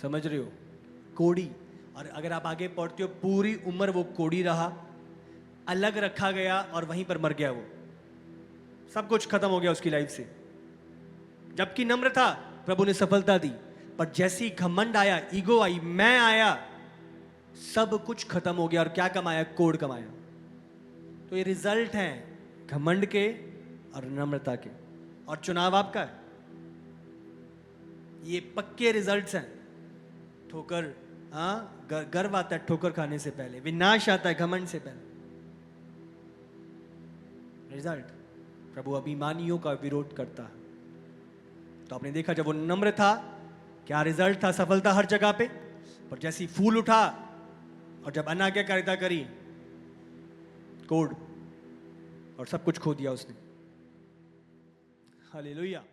समझ रहे हो? कोड़ी। और अगर आप आगे पढ़ते हो, पूरी उम्र वो कोड़ी रहा, अलग रखा गया और वहीं पर मर गया। वो सब कुछ खत्म हो गया उसकी लाइफ से। जबकि नम्र था, प्रभु ने सफलता दी। पर जैसी घमंड आया, ईगो आई, मैं आया, सब कुछ खत्म हो गया। और क्या कमाया? कोड़ कमाया। तो ये रिजल्ट हैं घमंड के और नम्रता के। और चुनाव आपका है। ये पक्के रिजल्ट्स हैं। ठोकर, गर्व आता है ठोकर खाने से पहले, विनाश आता है घमंड से पहले। रिजल्ट, प्रभु अभिमानियों का विरोध करता है। तो आपने देखा जब वो नम्र था, क्या रिजल्ट था? सफलता हर जगह पे। पर जैसी फूल उठा और जब अनाज्ञाकारिता करी, कोड, और सब कुछ खो दिया उसने। हालेलुया।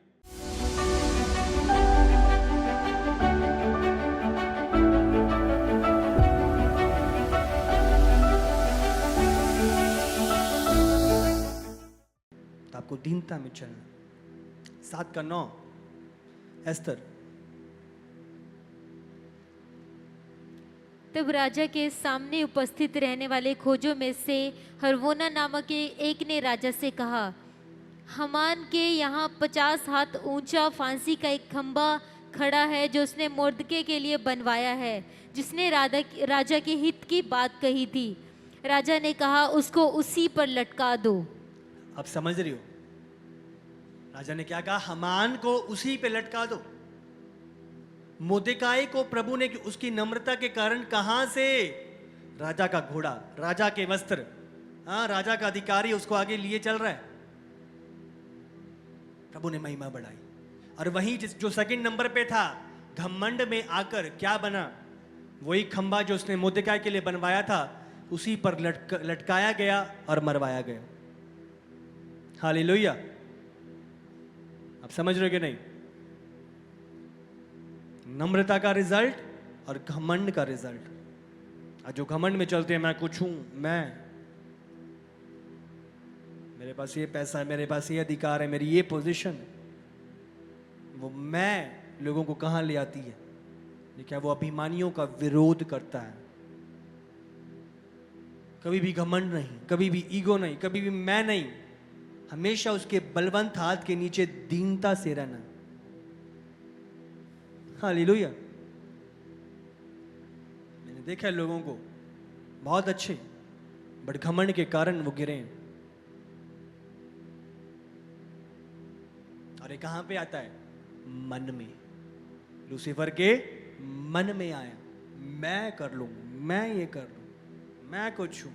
तो आपको दीनता में चलना। 7:9 एस्तर। तब राजा के सामने उपस्थित रहने वाले खोजों में से हरवोना नामक एक ने राजा से कहा, हमान के यहाँ 50 हाथ ऊंचा फांसी का एक खंबा खड़ा है जो उसने मुर्दके के लिए बनवाया है, जिसने राजा के हित की बात कही थी। राजा ने कहा, उसको उसी पर लटका दो। अब समझ रही हो? राजा ने क्या कहा? हमान को उसी पे लटका दो। मोर्देकाई को प्रभु ने उसकी नम्रता के कारण कहां से? राजा का घोड़ा, राजा के वस्त्र, राजा का अधिकारी उसको आगे लिए चल रहा है। प्रभु ने महिमा बढ़ाई। और वहीं जो सेकंड नंबर पे था, घमंड में आकर क्या बना? वही खंबा जो उसने मोर्देकाई के लिए बनवाया था, उसी पर लटकाया गया और मरवाया गया। हालेलुया। आप समझ रहे हो कि नहीं? नम्रता का रिजल्ट और घमंड का रिजल्ट। जो घमंड में चलते हैं, मैं कुछ हूं, मेरे पास ये पैसा है, मेरे पास ये अधिकार है, मेरी ये पोजीशन है, वो मैं लोगों को कहां ले आती है? क्या वो अभिमानियों का विरोध करता है। कभी भी घमंड नहीं, कभी भी ईगो नहीं, कभी भी मैं नहीं। हमेशा उसके बलवंत हाथ के नीचे दीनता से रहना। हालेलुया। मैंने देखा है लोगों को बहुत अच्छे, बट घमंड के कारण वो गिरे हैं। और ये कहां पे आता है? मन में। लूसीफर के मन में आया, मैं कर लूं, मैं ये कर लूं, मैं कुछ हूं,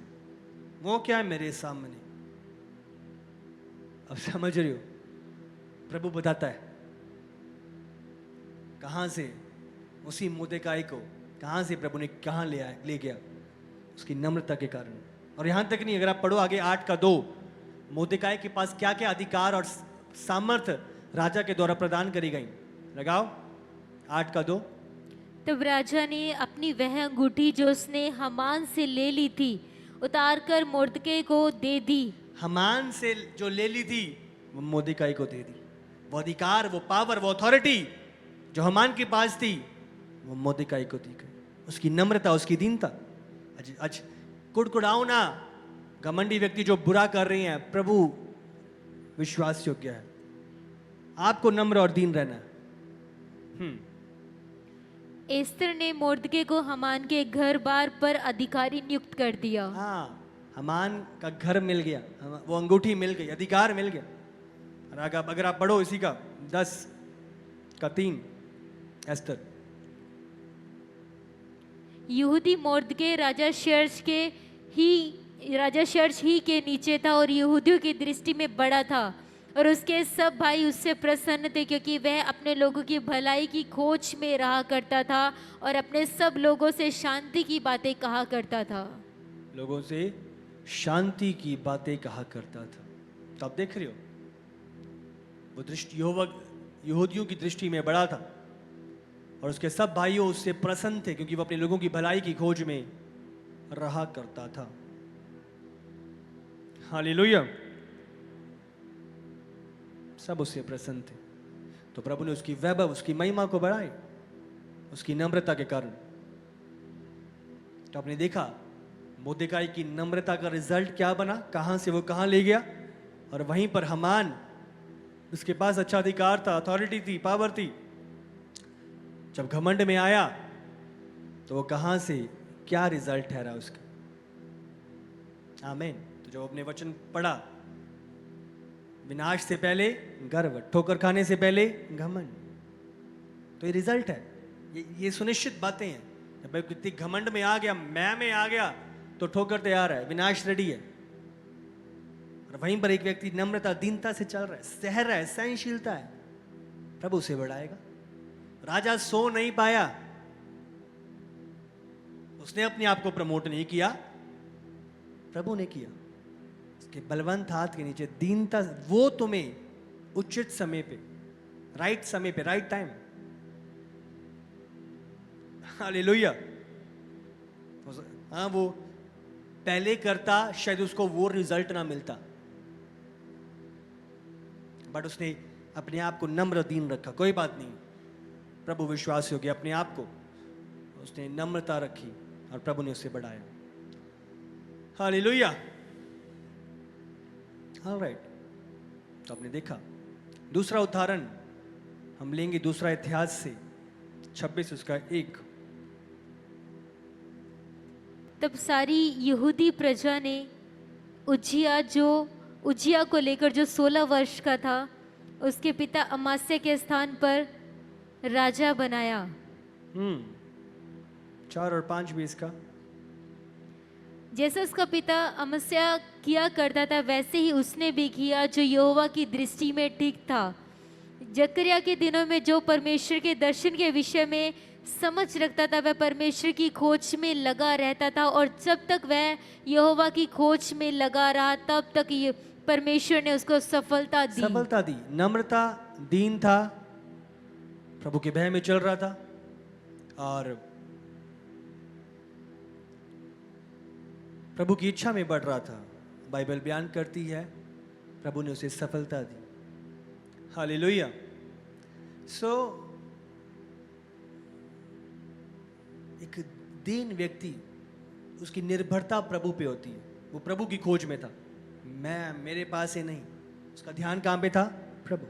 वो क्या है मेरे सामने। अब समझ रही हो? प्रभु बताता है कहां से उसी मोर्देकाई को, कहां से प्रभु ने कहां ले गया? उसकी नम्रता के कारण। और यहां तक नहीं, अगर आप पढ़ो आगे 8:2, मोर्देकाई के पास क्या क्या अधिकार और सामर्थ्य राजा के द्वारा प्रदान करी गई। लगाओ 8:2। तब राजा ने अपनी वह अंगूठी जो उसने हमान से ले ली थी उतार कर मुर्दके को दे दी। हमान से जो ले ली थी वो मोर्देकाई को दे दी। वो अधिकार, वो पावर, वो अथॉरिटी जो हमान के पास थी, वो मोर्देकाई को दी गई। उसकी नम्रता, उसकी दीनता। आज कुड़कुड़ाओ ना। घमंडी व्यक्ति जो बुरा कर रहे हैं, प्रभु विश्वास योग्य है। आपको नम्र और दीन रहना है। एस्तर ने मुर्दके को हमान के घर बार पर अधिकारी नियुक्त कर दिया। हाँ, हमान का घर मिल गया, वो अंगूठी मिल गई, अधिकार मिल गया। और अगर आप पढ़ो इसी का 10:3 एस्तर। यहूदी मुर्दके राजा शर्श ही के नीचे था और यहूदियों की दृष्टि में बड़ा था, और उसके सब भाई उससे प्रसन्न थे, क्योंकि वह अपने लोगों की भलाई की खोज में रहा करता था और अपने सब लोगों से शांति की बातें कहा करता था। लोगों से शांति की बातें कहा करता था। तो आप देख रहे हो, वो दृष्टि यहूदियों की दृष्टि में बड़ा था और उसके सब भाइयों उससे प्रसन्न थे, क्योंकि वो अपने लोगों की भलाई की खोज में रहा करता था। हालेलुया। सब उससे प्रसन्न थे। तो प्रभु ने उसकी वैभव, उसकी महिमा को बढ़ाई। उसकी नम्रता के कारण। तो आपने देखा मोर्देकाई की नम्रता का रिजल्ट क्या बना, कहां से वो कहां ले गया। और वहीं पर हामान, उसके पास अच्छा अधिकार था, अथॉरिटी थी, पावर थी, जब घमंड में आया तो वो कहां से क्या रिजल्ट ठहरा उसका। आमीन। तो जब अपने वचन पढ़ा, विनाश से पहले गर्व, ठोकर खाने से पहले घमंड, तो ये रिजल्ट है, ये सुनिश्चित बातें हैं। जब व्यक्ति घमंड में आ गया, मैं में आ गया, तो ठोकर तैयार है, विनाश रेडी है। और वहीं पर एक व्यक्ति नम्रता, दीनता से चल रहा है, सह रहा है, सहनशीलता है, प्रभु उसे बढ़ाएगा। राजा सो नहीं पाया, उसने अपने आप को प्रमोट नहीं किया, प्रभु ने किया। उसके बलवंत हाथ के नीचे दीनता, वो तुम्हें उचित समय पे, राइट समय पे, राइट टाइम, हालेलुया। हाँ, वो पहले करता शायद उसको वो रिजल्ट ना मिलता, बट उसने अपने आप को नम्र दीन रखा। कोई बात नहीं, प्रभु विश्वास हो गया, अपने आप को उसने नम्रता रखी और प्रभु ने उसे बढ़ाया। हालेलुया। ऑलराइट, तो आपने देखा। दूसरा उदाहरण हम लेंगे दूसरा इतिहास से 26 उसका 1। तब सारी यहूदी प्रजा ने उज्जिया को लेकर, जो 16 वर्ष का था, उसके पिता अमास्या के स्थान पर राजा बनाया। 4 और 5 भी इसका। जैसा उसका पिता अमास्या किया करता था, वैसे ही उसने भी किया जो यहोवा की दृष्टि में ठीक था। जकरिया के दिनों में जो परमेश्वर के दर्शन के विषय में समझ रखता था, वह परमेश्वर की खोज में लगा रहता था, और जब तक वह यहोवा की खोज में लगा रहा, तब तक ये परमेश्वर ने उसको सफलता दी। नम्रता, दीन था, प्रभु के भय में चल रहा था, और प्रभु की इच्छा में बढ़ रहा था। बाइबल बयान करती है प्रभु ने उसे सफलता दी। हालेलुया। एक दीन व्यक्ति, उसकी निर्भरता प्रभु पे होती है। वो प्रभु की खोज में था, मेरे पास ही नहीं, उसका ध्यान कहाँ पे था? प्रभु।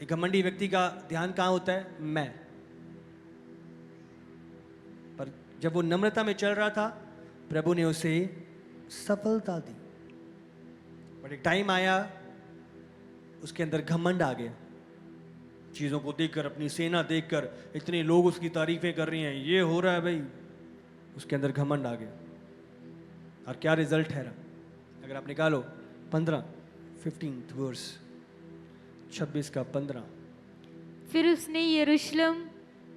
एक घमंडी व्यक्ति का ध्यान कहाँ होता है? मैं। पर जब वो नम्रता में चल रहा था, प्रभु ने उसे सफलता दी। बट एक टाइम आया, उसके अंदर घमंड आ गया। चीज़ों को देखकर, अपनी सेना देखकर, इतने लोग उसकी तारीफें कर रही हैं, ये हो रहा है भाई, उसके अंदर घमंड आ गया। और क्या रिजल्ट ठहरा? अगर आप निकालो 15 वर्स 26 का 15। फिर उसने यरूशलेम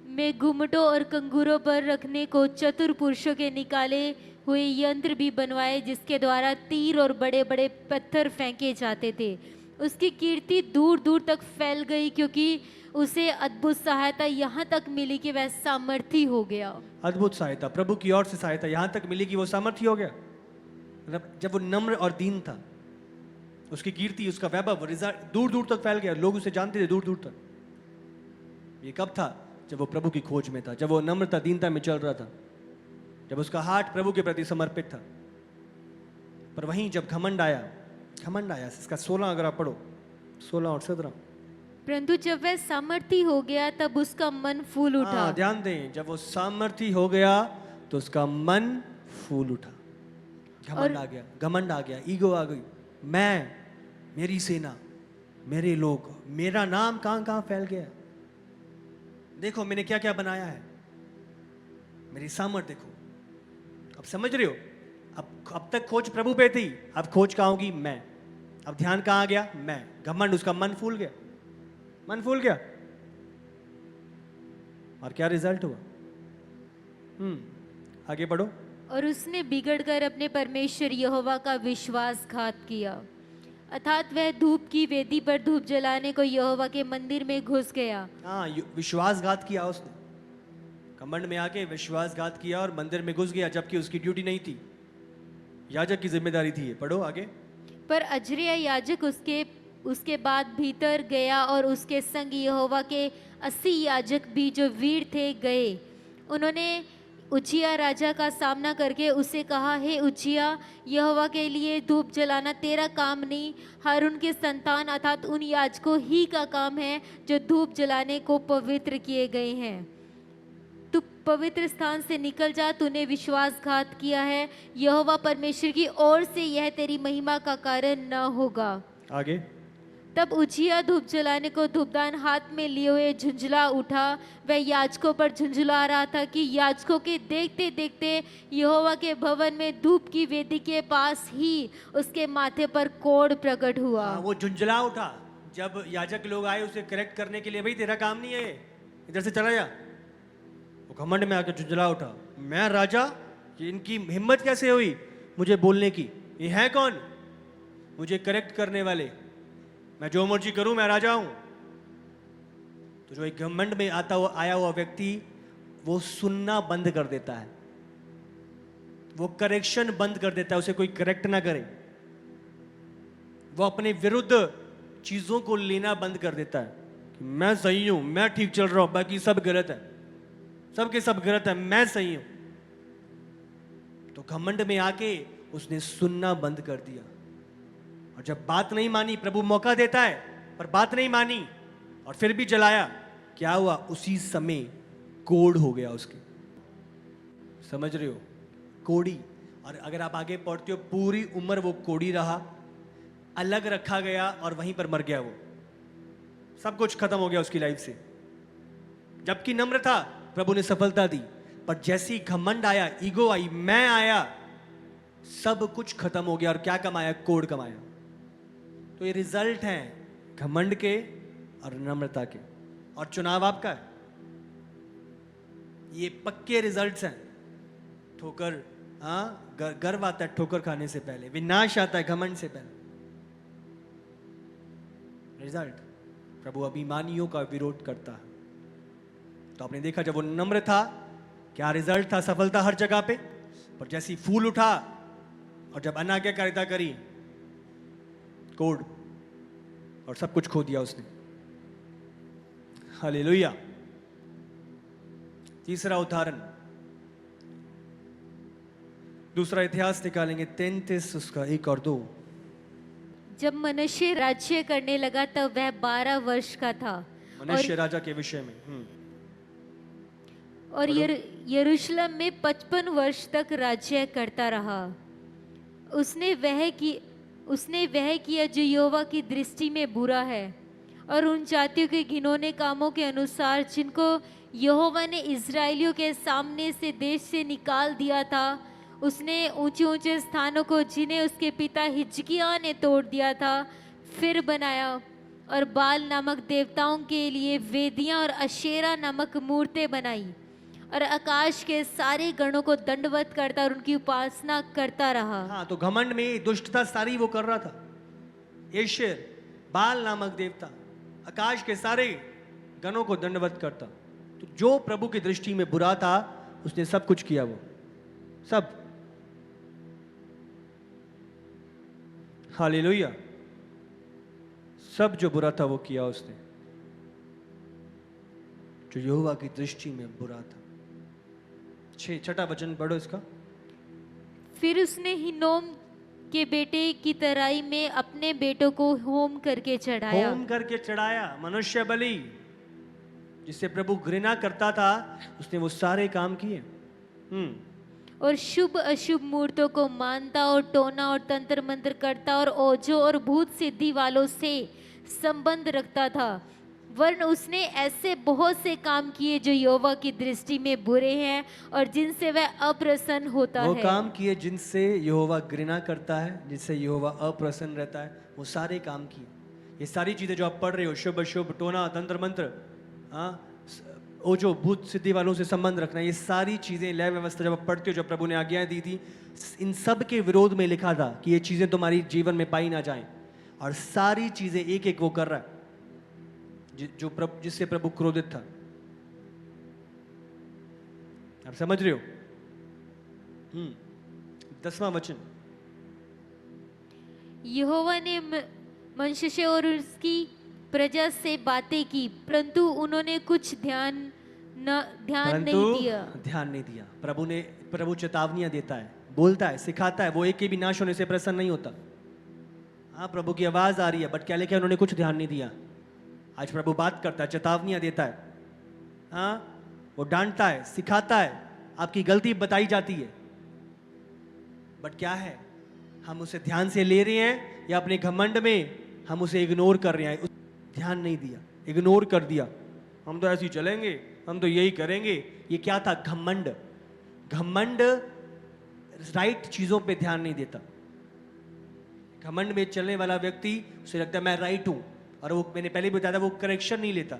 में घुमटों और कंगूरों पर रखने को चतुर पुरुषों के निकाले हुए यंत्र भी बनवाए, जिसके द्वारा तीर और बड़े बड़े पत्थर फेंके जाते थे। उसकी कीर्ति दूर दूर तक फैल गई, क्योंकि उसे अद्भुत सहायता यहाँ तक मिली कि वह सामर्थी हो गया। अद्भुत सहायता, प्रभु की ओर से सहायता यहाँ तक मिली कि वो सामर्थी हो गया। मतलब जब वो नम्र और दीन था, उसकी कीर्ति, उसका वैभव दूर दूर तक फैल गया। लोग उसे जानते थे दूर दूर तक। ये कब था? जब वो प्रभु की खोज में था, जब वो नम्रता, दीनता में चल रहा था, जब उसका हार्ट प्रभु के प्रति समर्पित था। पर वहीं जब घमंड आया, इसका 16 अगर आप पढ़ो, 16 और 17। परंतु जब वह सामर्थी हो गया, तब उसका मन फूल उठा। ध्यान दें, जब वो सामर्थी हो गया तो उसका मन फूल उठा। घमंड आ गया, ईगो आ गई। मैं, मेरी सेना, मेरे लोग, मेरा नाम कहां कहां फैल गया। देखो मैंने क्या क्या बनाया है, मेरी सामर्थ्य देखो। अब समझ रहे हो? अब तक खोज प्रभु पे थी, अब खोज कहां होगी? मैं। अब ध्यान कहां आ गया? मैं। घमंड, उसका मन फूल गया, और क्या रिजल्ट हुआ? आगे बढ़ो। और उसने बिगड़कर अपने परमेश्वर यहोवा का विश्वासघात किया, अर्थात वह धूप की वेदी पर धूप जलाने को यहोवा के मंदिर में घुस गया। विश्वासघात किया उसने, घमंड में आके विश्वासघात किया और मंदिर में घुस गया, जबकि उसकी ड्यूटी नहीं थी, याजक की जिम्मेदारी थी। पढ़ो आगे। पर अजरिया याजक उसके उसके बाद भीतर गया और उसके संग यहोवा के 80 याजक भी जो वीर थे गए। उन्होंने उज्जिया राजा का सामना करके उससे कहा, हे उज्जिया, यहोवा के लिए धूप जलाना तेरा काम नहीं, हारून के संतान अर्थात उन याजकों ही का काम है जो धूप जलाने को पवित्र किए गए हैं। तू पवित्र स्थान से निकल जा, तूने विश्वासघात किया है, यहोवा परमेश्वर की ओर से यह तेरी महिमा का कारण न होगा। आगे। तब उज्जिया धूप जलाने को धूपदान हाथ में लिए हुए झुंझला उठा। वह याजकों पर झुंझला रहा था कि याजकों के देखते देखते यहोवा के भवन में धूप की वेदी के पास ही उसके माथे पर कोढ़ प्रकट हुआ। वो झुंझला उठा जब याजक लोग आए उसे करेक्ट करने के लिए, भाई तेरा काम नहीं है, इधर से चला जा। वो घमंड में आकर झुंझला उठा, मैं राजा, ये इनकी हिम्मत कैसे हुई मुझे बोलने की, ये है कौन मुझे करेक्ट करने वाले, मैं जो मर्जी करूं, मैं राजा हूं। तो जो एक घमंड में आया हुआ व्यक्ति वो सुनना बंद कर देता है, वो करेक्शन बंद कर देता है, उसे कोई करेक्ट ना करे, वो अपने विरुद्ध चीजों को लेना बंद कर देता है कि मैं सही हूं, मैं ठीक चल रहा हूं, बाकी सब गलत है, सबके सब गलत है, मैं सही हूं। तो घमंड में आके उसने सुनना बंद कर दिया, और जब बात नहीं मानी, प्रभु मौका देता है पर बात नहीं मानी और फिर भी जलाया, क्या हुआ, उसी समय कोढ़ हो गया उसके। समझ रहे हो, कोढ़ी। और अगर आप आगे पढ़ते हो, पूरी उम्र वो कोढ़ी रहा, अलग रखा गया और वहीं पर मर गया। वो सब कुछ खत्म हो गया उसकी लाइफ से। जबकि नम्र था, प्रभु ने सफलता दी, पर जैसी घमंड आया, ईगो आई, मैं आया, सब कुछ खत्म हो गया। और क्या कमाया, कोढ़ कमाया। तो ये रिजल्ट है घमंड के और नम्रता के। और चुनाव आपका है, ये पक्के रिजल्ट्स हैं। ठोकर, गर्व आता है ठोकर खाने से पहले, विनाश आता है घमंड से पहले। रिजल्ट, प्रभु अभिमानियों का विरोध करता है। तो आपने देखा जब वो नम्र था, क्या रिजल्ट था, सफलता हर जगह पे। पर जैसी फूल उठा और जब अनाज्ञाकारिता करी, कोढ़, और सब कुछ खो दिया उसने। हालेलुया। तीसरा उदाहरण, दूसरा इतिहास निकालेंगे 33 उसका 1 और 2। जब मनुष्य राज्य करने लगा तब वह 12 वर्ष का था। मनुष्य राजा के विषय में। और यरूशलेम में 55 वर्ष तक राज्य करता रहा। उसने वह किया जो यहोवा की दृष्टि में बुरा है, और उन जातियों के घिनौने कामों के अनुसार जिनको यहोवा ने इज़राइलियों के सामने से देश से निकाल दिया था। उसने ऊंचे ऊंचे स्थानों को जिन्हें उसके पिता हिजकिय्याह ने तोड़ दिया था फिर बनाया, और बाल नामक देवताओं के लिए वेदियां और अशेरा नामक मूर्तें बनाई, और आकाश के सारे गणों को दंडवत करता और उनकी उपासना करता रहा। हाँ, तो घमंड में दुष्टता सारी वो कर रहा था। एशेर, बाल नामक देवता, आकाश के सारे गणों को दंडवत करता। तो जो प्रभु की दृष्टि में बुरा था उसने सब कुछ किया, वो सब। हालेलुया। सब जो बुरा था वो किया उसने, जो यहोवा की दृष्टि में बुरा था। छठा वचन पढ़ो इसका। फिर उसने हिन्नोम के बेटे की तराई में अपने बेटों को होम करके चढ़ाया। होम करके चढ़ाया, मनुष्य बलि, जिससे प्रभु घृणा करता था, उसने वो सारे काम किए। और शुभ अशुभ मूर्तों को मानता और टोना और तंत्र मंत्र करता और ओझों और भूत सिद्धि वालों से संबंध रखता था। वरन उसने ऐसे बहुत से काम किए जो यहोवा की दृष्टि में बुरे हैं और जिनसे वह अप्रसन्न होता है। वो काम किए जिनसे यहोवा घृणा करता है, जिससे यहोवा अप्रसन्न रहता है, वो सारे काम किए। ये सारी चीजें जो आप पढ़ रहे हो, शुभ अशुभ, टोना, तंत्र मंत्र, वो जो भूत सिद्धि वालों से संबंध रखना, ये सारी चीजें, लय व्यवस्था जब आप पढ़ते हो, जब प्रभु ने आज्ञाएं दी थी, इन सब के विरोध में लिखा था कि ये चीजें तुम्हारी जीवन में पाई ना जाएं। और सारी चीजें एक एक वो कर रहा है जिससे प्रभु क्रोधित था। आप समझ रहे हो? 10वां वचन। मनुष्य और उसकी प्रजा से बातें की, परंतु उन्होंने कुछ ध्यान नहीं दिया। ध्यान नहीं दिया। प्रभु चेतावनियां देता है, बोलता है, सिखाता है, वो एक के भी नाश होने से प्रसन्न नहीं होता। हाँ, प्रभु की आवाज आ रही है, बट क्या लेके उन्होंने कुछ ध्यान नहीं दिया। आज प्रभु बात करता है, चेतावनियां देता है, हाँ, वो डांटता है, सिखाता है, आपकी गलती बताई जाती है, बट क्या है, हम उसे ध्यान से ले रहे हैं या अपने घमंड में हम उसे इग्नोर कर रहे हैं। ध्यान नहीं दिया, इग्नोर कर दिया, हम तो ऐसे ही चलेंगे, हम तो यही करेंगे। ये क्या था? घमंड। घमंड राइट चीजों पे ध्यान नहीं देता। घमंड में चलने वाला व्यक्ति, उसे लगता है मैं राइट हूं, और वो मैंने पहले भी बताया था, वो करेक्शन नहीं लेता,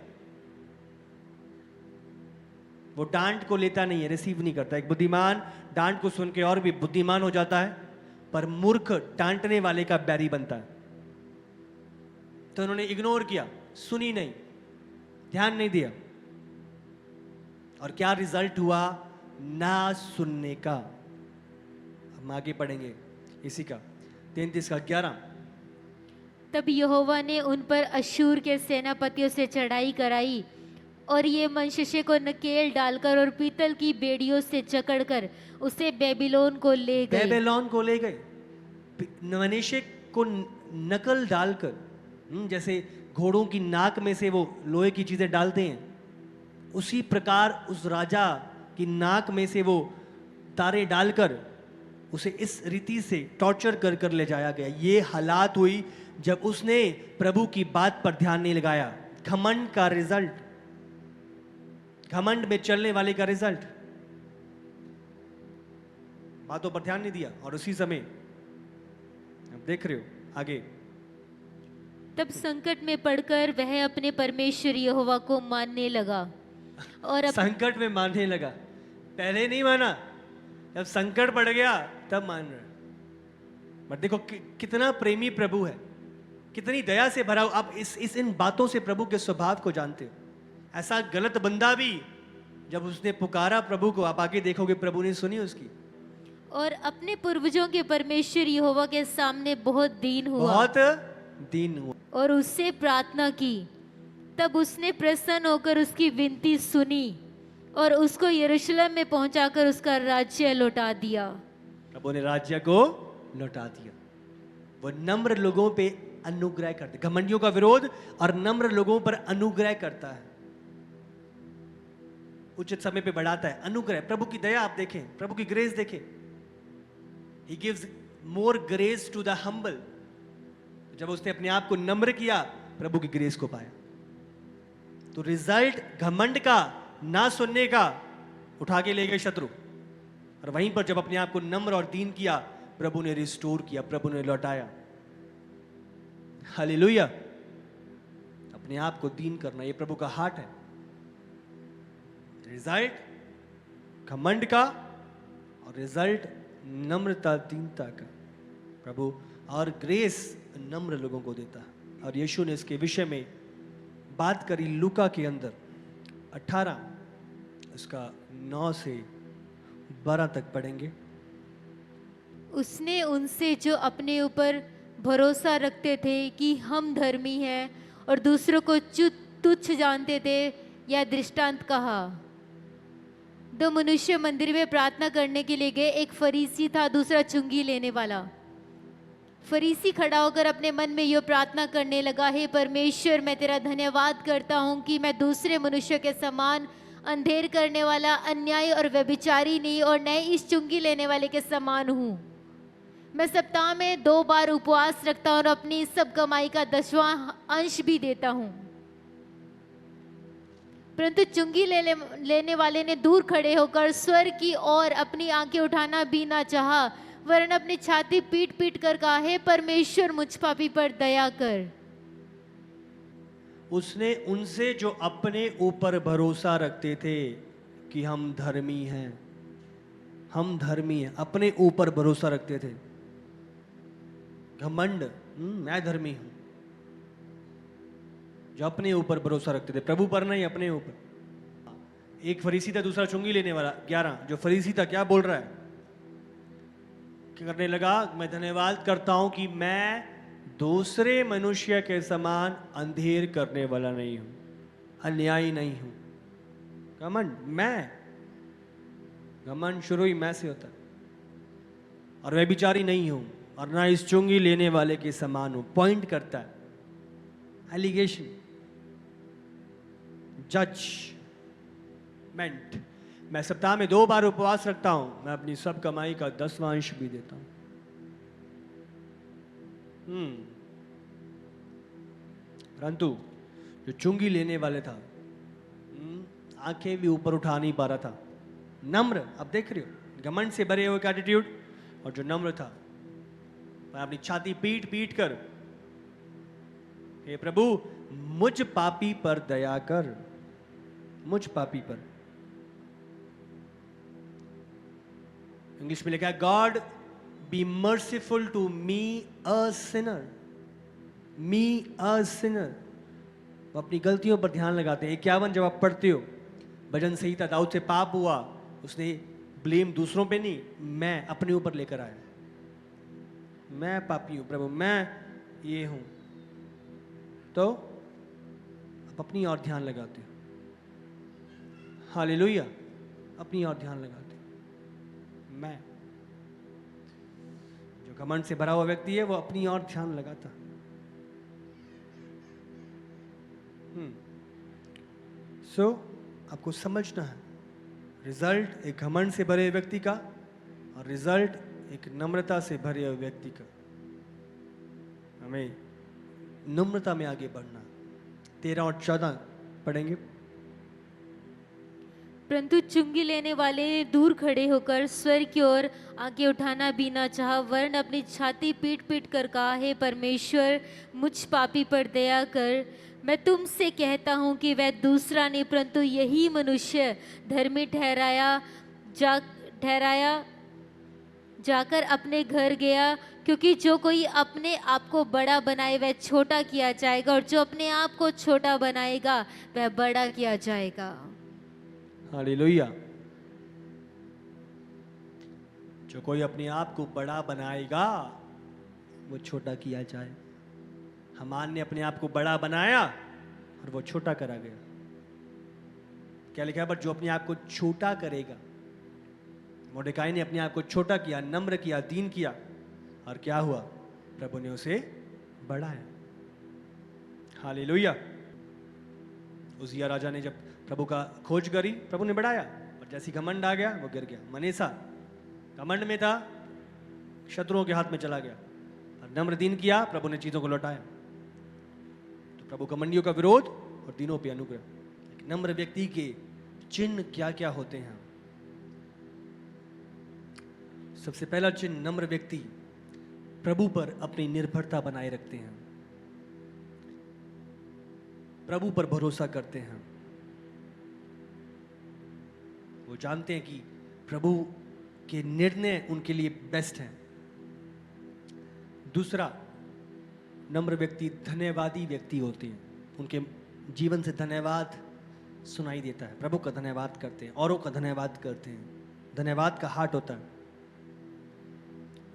वो डांट को लेता नहीं है, रिसीव नहीं करता। एक बुद्धिमान डांट को सुन के और भी बुद्धिमान हो जाता है, पर मूर्ख डांटने वाले का बैरी बनता है। तो उन्होंने इग्नोर किया, सुनी नहीं, ध्यान नहीं दिया, और क्या रिजल्ट हुआ? ना सुनने का। हम आगे पढ़ेंगे इसी का 33 का 11। तब यहोवा ने उन पर अश्शूर के सेनापतियों से चढ़ाई कराई, और ये मनुष्य को नकेल डालकर और पीतल की बेड़ियों से जकड़कर उसे बेबीलोन को ले गए। बेबीलोन को ले गए। मनुष्य को नकल डालकर, जैसे घोड़ों की नाक में से वो लोहे की चीजें डालते हैं, उसी प्रकार उस राजा की नाक में से वो तारे डालकर उसे इस रीति से टॉर्चर कर कर ले जाया गया। ये हालात हुई जब उसने प्रभु की बात पर ध्यान नहीं लगाया। घमंड का रिजल्ट, घमंड में चलने वाले का रिजल्ट, बातों पर ध्यान नहीं दिया। और उसी समय आप देख रहे हो आगे, तब संकट में पड़कर वह अपने परमेश्वर यहोवा को मानने लगा और संकट में मानने लगा। पहले नहीं माना, जब संकट पड़ गया तब मान रहा। बट देखो कितना प्रेमी प्रभु है, कितनी दया से भरा। आप इन बातों से प्रभु के स्वभाव को जानते हो। ऐसा गलत बंदा भी जब उसने पुकारा प्रभु को, आप आगे देखोगे प्रभु ने सुनी उसकी, और अपने पूर्वजों के परमेश्वर यहोवा के सामने बहुत दीन हुआ, बहुत दीन हुआ, और उससे प्रार्थना की। तब उसने प्रसन्न होकर उसकी विनती सुनी और उसको यरूशलेम में पहुंचाकर उसका राज्य लौटा दिया। प्रभु ने राज्य को लौटा दिया। वो नम्र लोगों पे अनुग्रह करते, घमंडियों का विरोध और नम्र लोगों पर अनुग्रह करता है, उचित समय पे बढ़ाता है। अनुग्रह, प्रभु की दया आप देखें, प्रभु की ग्रेस देखें। He gives more grace to the humble। जब उसने अपने आप को नम्र किया, प्रभु की ग्रेस को पाया। तो रिजल्ट घमंड का, ना सुनने का, उठा के ले गए शत्रु, और वहीं पर जब अपने आप को नम्र और दीन किया, प्रभु ने रिस्टोर किया, प्रभु ने लौटाया। हालेलुया। अपने आप को दीन करना, ये प्रभु का हार्ट है। रिजल्ट घमंड का और रिजल्ट नम्रता, दीनता का। प्रभु और ग्रेस नम्र लोगों को देता है। और यीशु ने इसके विषय में बात करी लूका के अंदर 18 उसका 9 से 12 तक पढ़ेंगे। उसने उनसे जो अपने ऊपर भरोसा रखते थे कि हम धर्मी हैं और दूसरों को तुच्छ जानते थे, यह दृष्टांत कहा। दो मनुष्य मंदिर में प्रार्थना करने के लिए गए। एक फरीसी था, दूसरा चुंगी लेने वाला। फरीसी खड़ा होकर अपने मन में यह प्रार्थना करने लगा, हे परमेश्वर, मैं तेरा धन्यवाद करता हूँ कि मैं दूसरे मनुष्य के समान अंधेर करने वाला, अन्यायी और व्यभिचारी नहीं, और न इस चुंगी लेने वाले के समान हूँ। मैं सप्ताह में 2 बार उपवास रखता हूँ और अपनी सब कमाई का 10वां अंश भी देता हूँ। परंतु चुंगी लेने वाले ने दूर खड़े होकर स्वर्ग की ओर अपनी आंखें उठाना भी ना चाहा, वरन अपनी छाती पीट पीट कर कहा, हे परमेश्वर, मुझ पापी पर दया कर। उसने उनसे जो अपने ऊपर भरोसा रखते थे कि हम धर्मी हैं, हम धर्मी हैं, अपने ऊपर भरोसा रखते थे, घमंड, मैं धर्मी हूं, जो अपने ऊपर भरोसा रखते थे, प्रभु पर नहीं, अपने ऊपर। एक फरीसी था, दूसरा चुंगी लेने वाला। 11 जो फरीसी था क्या बोल रहा है? क्या करने लगा? मैं धन्यवाद करता हूं कि मैं दूसरे मनुष्य के समान अंधेर करने वाला नहीं हूं, अन्यायी नहीं हूं। घमंड शुरू ही मैं से होता है। और वह बिचारी नहीं हूं और ना इस चुंगी लेने वाले के समान हूं। पॉइंट करता है, एलिगेशन, जजमेंट। मैं सप्ताह में 2 बार उपवास रखता हूं, मैं अपनी सब कमाई का 10वां अंश भी देता हूं। परंतु जो चुंगी लेने वाले था, आंखें भी ऊपर उठा नहीं पा रहा था, नम्र। अब देख रहे हो, घमंड से भरे हुए एटीट्यूड, और जो नम्र था, मैं अपनी छाती पीट पीट कर, हे प्रभु मुझ पापी पर दया कर, मुझ पापी पर। इंग्लिश में लिखा है, God be merciful to me a sinner, me a sinner. वो अपनी गलतियों पर ध्यान लगाते हैं। 51 जब आप पढ़ते हो भजन संहिता, दाऊद से पाप हुआ, उसने ब्लेम दूसरों पे नहीं, मैं अपने ऊपर लेकर आया। मैं पापी हूं प्रभु, मैं ये हूं। तो आप अपनी ओर ध्यान लगाते हो। हालेलुया, अपनी ओर ध्यान लगाते हो। मैं, जो घमंड से भरा हुआ व्यक्ति है, वो अपनी ओर ध्यान लगाता। सो आपको समझना है, रिजल्ट एक घमंड से भरे व्यक्ति का और रिजल्ट एक नम्रता से भरे हुए व्यक्ति का। हमें नम्रता में आगे बढ़ना। 13 और 14 पढ़ेंगे। परंतु चुंगी लेने वाले दूर खड़े होकर स्वर की ओर आंखें उठाना भी ना चाहा, वरन अपनी छाती पीट पीट कर कहा, हे परमेश्वर मुझ पापी पर दया कर। मैं तुमसे कहता हूँ कि वह दूसरा नहीं परंतु यही मनुष्य धर्मी ठहराया जाकर अपने घर गया, क्योंकि जो कोई अपने आप को बड़ा बनाए वह छोटा किया जाएगा, और जो अपने आप को छोटा बनाएगा वह बड़ा किया जाएगा। हालेलुया। जो कोई अपने आप को बड़ा बनाएगा वो छोटा किया जाए। हामान ने अपने आप को बड़ा बनाया और वो छोटा करा गया। क्या लिखा है? बट जो अपने आप को छोटा करेगा, मोर्देकाई ने अपने आप को छोटा किया, नम्र किया, दीन किया, और क्या हुआ? प्रभु ने उसे बढ़ाया। हालेलुया। उजिया राजा ने जब प्रभु का खोज करी, प्रभु ने बढ़ाया, और जैसी घमंड आ गया वो गिर गया। मनेसा घमंड में था, शत्रुओं के हाथ में चला गया, और नम्र दीन किया, प्रभु ने चीजों को लौटाया। तो प्रभु घमंडियों का विरोध और दीनों पे अनुग्रह। एक नम्र व्यक्ति के चिन्ह क्या क्या होते हैं? सबसे पहला चिन्ह, नम्र व्यक्ति प्रभु पर अपनी निर्भरता बनाए रखते हैं, प्रभु पर भरोसा करते हैं। वो जानते हैं कि प्रभु के निर्णय उनके लिए बेस्ट हैं। दूसरा, नम्र व्यक्ति धन्यवादी व्यक्ति होते हैं। उनके जीवन से धन्यवाद सुनाई देता है। प्रभु का धन्यवाद करते हैं, औरों का धन्यवाद करते हैं। धन्यवाद का हार्ट होता है।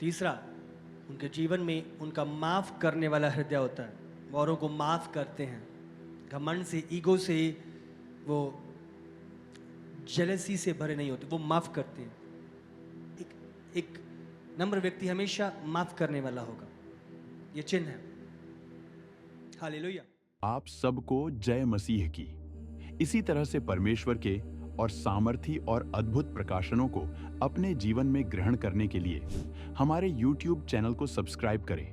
तीसरा, उनके जीवन में उनका माफ करने वाला हृदय होता है। वो औरों को माफ करते हैं। घमंड से, ईगो से, वो जेलसी से भरे नहीं होते, वो माफ करते हैं। एक नम्र व्यक्ति हमेशा माफ करने वाला होगा। ये चिन्ह है। हालेलुया। आप सबको जय मसीह की। इसी तरह से परमेश्वर के और सामर्थी और अद्भुत प्रकाशनों को अपने जीवन में ग्रहण करने के लिए हमारे YouTube चैनल को सब्सक्राइब करें,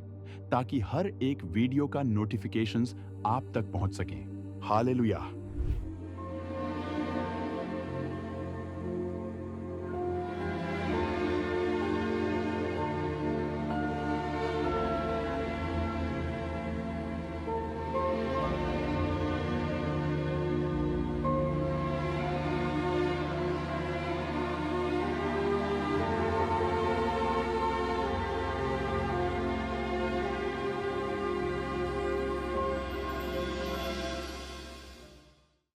ताकि हर एक वीडियो का नोटिफिकेशंस आप तक पहुंच सके। हालेलुया।